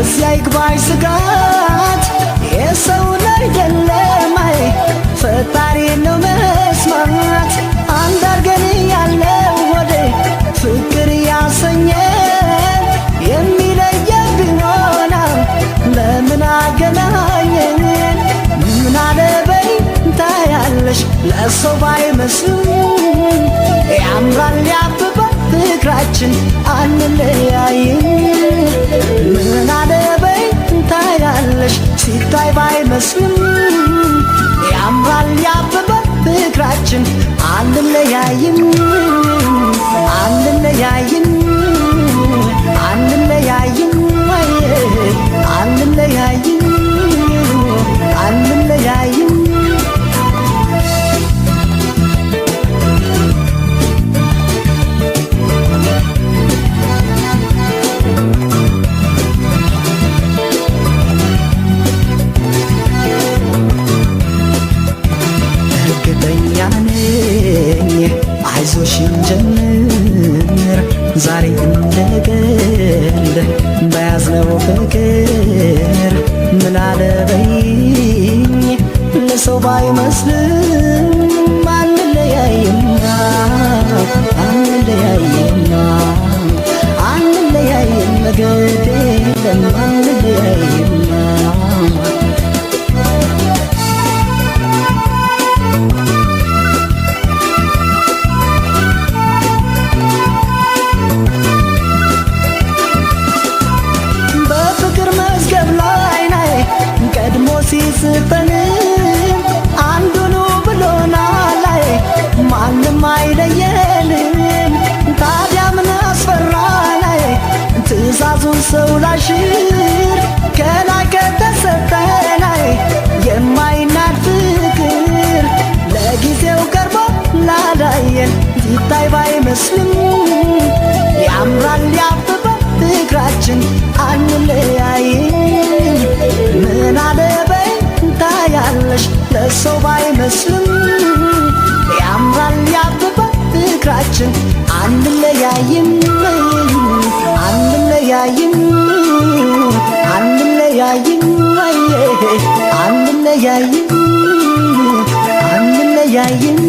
በዚያ ይግባኝ ስጋት የሰውን አይደለም አይ ፈጣሪ ነው መስማት አንድ አርገን ያለው ወደ ፍቅር ያሰኘን የሚለየብን ሆና ለምን አገናኘን ምን አለበይ ታያለሽ ለሰው ባይመስልም ያምራል ያብባል ፍቅራችን አንለያይም ምን አለበይ ታያለሽ ሲታይ ባይመስልም ያምራል ያብባል ፍቅራችን አንለያይም አንለያይም አንለያይም አንለያይም አንለያይም እርግጠኛ ነኝ አይዞሽ እንጀምር ዛሬ እንደገል በያዝነው ፍቅር ምን አለበይኝ ለሰው ባይመስልም አንለያይማ አንለያይማ አንለያይም ግድ የለም አንለያይማ ቀድሞ ሲስጠን አንዱኑ ብሎናል ላይ ማንም አይለየንም ታዲያ ምን አስፈራ ላይ ትእዛዙን ሰው ላሽር ከላይ ከተሰጠን ላይ የማይናድ ፍቅር ለጊዜው ቀርቦ ላላየን ሲታይ ባይመስልም ያምራል ያብባል ፍቅራችን አንለያይም ምን አለበይ ታያለሽ ለሰው ባይመስልም ያምራል ያብባል ፍቅራችን አንለያይም አንለያይም አንለያይም አንለያይም አንለያይም